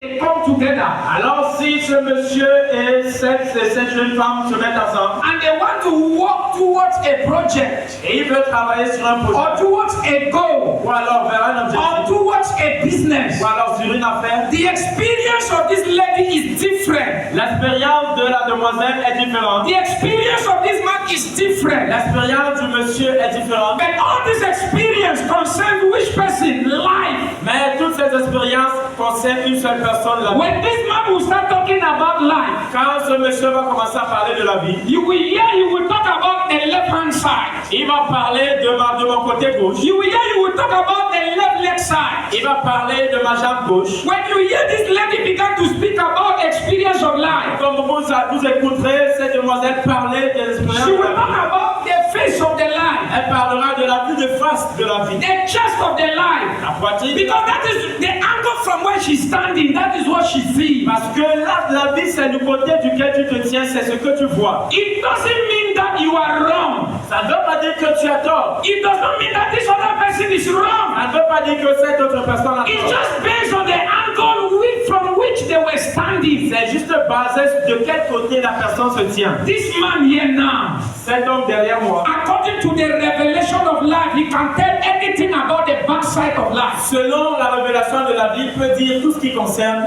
They come together. Alors si ce monsieur et cette jeune femme se mettent ensemble And they want to work towards a project. et ils veulent travailler sur un projet Or towards a goal. ou alors vers un Or objectif towards a business. ou alors sur une affaire, The experience of this lady is different. l'expérience de la demoiselle est différente. The experience of this man is different. L'expérience du monsieur est différente. But all this experience concerns which person? Life. Mais toutes ces expériences concernent une seule personne, la vie. When this man will start talking about life, Quand ce monsieur va commencer à parler de la vie, you will talk about the left hand side. il va parler de mon côté gauche. You will talk about the left leg side. Il va parler de ma jambe gauche. When you hear this lady begin to speak about experience of life, Comme vous écouterez cette demoiselle parler de l'expérience she de will la talk vie. about the face of the life, Elle parlera de la vue de face de la vie. the chest of the life. La poitrine. Because that is the angle from where she's standing. That is what she sees. Parce que là, la vie, c'est du côté duquel tu te tiens, c'est ce que tu vois. It doesn't mean that you are wrong. Ça ne veut pas dire que tu as tort. It does not mean that this other person is wrong. Ça ne veut pas dire que cette autre personne a It's tort. just based on the angle from which they were standing. C'est juste basé de quel côté la personne se tient. This man here now, Cet homme derrière moi, according to the revelation of life, he can tell anything about the backside of life. selon la révélation de la vie, peut dire tout ce qui concerne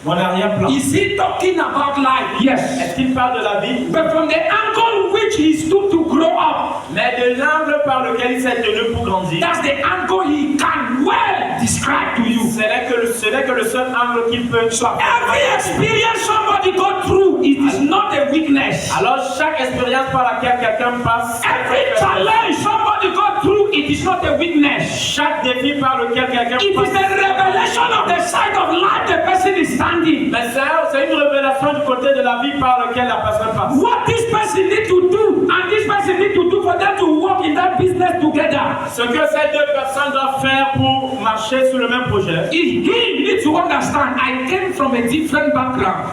mon arrière-plan. Is he talking about life? Yes. Est-ce qu'il parle de la vie? But from the angle which he stood to grow up, Mais de l'angle par lequel il s'est tenu pour grandir, that's the angle he can well describe to you. ce n'est que le seul angle qu'il peut choisir. Every experience somebody go through, it is not a weakness. Alors chaque expérience par laquelle quelqu'un passe, Every challenge somebody go through, it is not a weakness. chaque défi par lequel quelqu'un It is passe, the revelation of the side of life the person is standing. mais c'est une révélation du côté de la vie par lequel la personne passe. What this person need to do and this person need to do for them to work in that business together. Ce que ces deux personnes doivent faire pour marcher sur le même projet, He needs to understand, I came from a different background.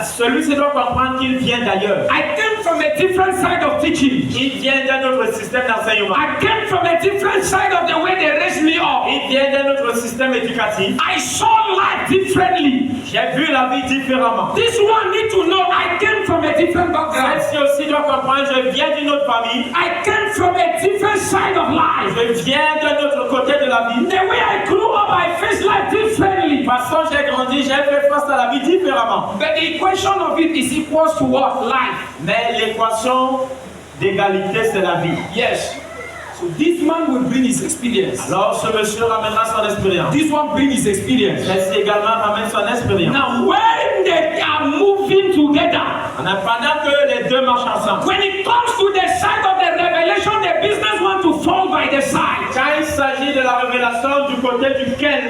celui-ci doit comprendre qu'il vient d'ailleurs. I came from a different side of teaching. Il vient d'un autre système d'enseignement. I came from a different side of the way they raised me up. Il vient d'un autre système éducatif. I saw life differently. J'ai vu la vie différemment. This one need to know I came from a different background. Celle-ci aussi doit comprendre, je viens d'une autre famille. I came from a different side of life. Je viens d'un autre côté de la vie. The way I grew up, I faced life differently. De toute façon, j'ai grandi, j'ai fait face à la vie différemment. But the equation of it is equals to what? Life. Mais l'équation d'égalité, c'est la vie. Yes. So this man will bring his experience. Alors, ce monsieur ramènera son expérience. This one bring his experience. Celle-ci également ramène son expérience. Now, when they are moving together, Pendant que les deux marchent ensemble, when it comes to the side of the revelation, the business want to fall by the side. quand il s'agit de la révélation du côté duquel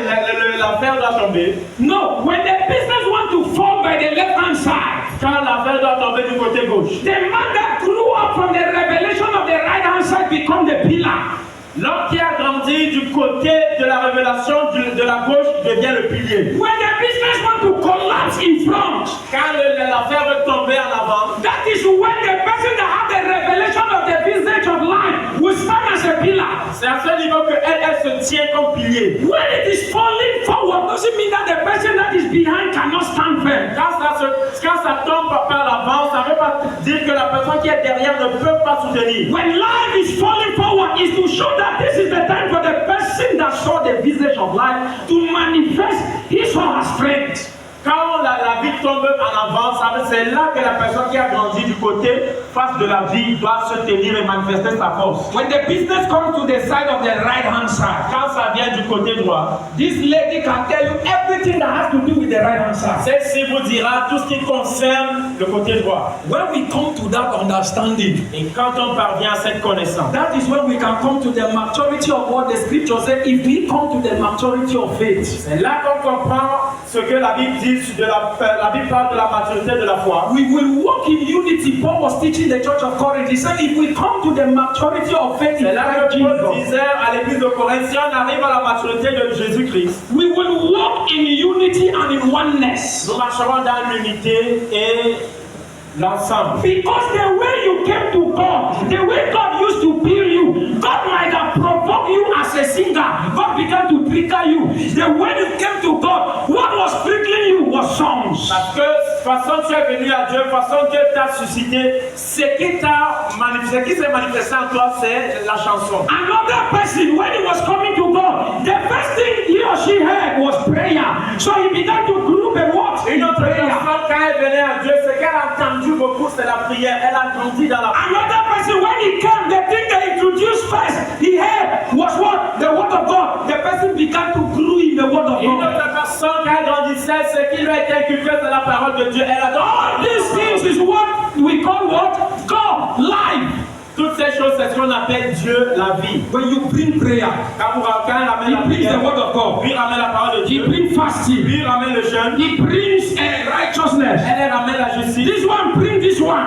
l'affaire doit tomber, No, when the business want to fall by the left hand side, quand l'affaire doit tomber du côté gauche, the man that grew up from the revelation of the right hand side become the pillar. l'homme qui a grandi du côté de la révélation de la gauche devient le pilier. When the business want to collapse in front, Quand l'affaire veut tomber en avant, that is when the person that have the revelation of the business of life will stand as a pillar. c'est à ce niveau qu'elle se tient comme pilier. When it is falling forward, doesn't mean that the person that is behind cannot stand firm. Quand ça tombe par l'avant, ça ne veut pas dire que la personne qui est derrière ne peut pas soutenir. When life is falling forward, is to show that this is the time for the person that saw the business of life to manifest his or her strength. Quand la vie tombe en avant, c'est là que la personne qui a grandi du côté face de la vie doit se tenir et manifester sa force. When the business comes to the side of the right hand side, Quand ça vient du côté droit, this lady can tell you everything that has to do with the right hand side. celle-ci vous dira tout ce qui concerne le côté droit. When we come to that understanding, Et quand on parvient à cette connaissance, that is when we can come to the maturity of what the scripture said. If we come to the maturity of faith, c'est là qu'on comprend ce que la Bible dit de la Bible parle de la maturité de la foi. we will walk in unity. Paul was teaching the church of Corinth. He said, if we come to the maturity of faith in C'est là Christ que Paul Jesus, disait à l'église de Corinthe, si on arrive à la maturité de Jésus-Christ, we will walk in unity and in oneness. nous marcherons dans l'unité et l'ensemble. Because the way you came to God, the way God used to build you, God might have provoked you as a singer. God began to trigger you. The way you came to God, what was triggering you was songs. Parce que façon tu es venu à Dieu, façon Dieu t'a suscité, ce qui s'est manifesté en toi, c'est la chanson. Another person, when he was coming to God, the first thing he or she heard was prayer. So he began to group and what? Une autre Prayer. personne, quand elle venait à Dieu, ce qu'elle a entendu beaucoup, c'est la prière. Elle a grandi dans la prière. Another person, when he came, the thing they introduced first, he heard was what? The word of God. The person began to grow in the word of Une God. autre personne, quand elle grandissait, ce qui lui a été inculqué, c'est la parole de Dieu. Elle a All these things is what we call what? God, life. toutes ces choses, c'est ce qu'on appelle Dieu, la vie. When you bring prayer, Quand elle ramène he la brings the prière, word of God. lui ramène la parole de He Dieu, brings fasting. lui ramène le jeûne, He brings righteousness. elle ramène la justice. This one brings this one.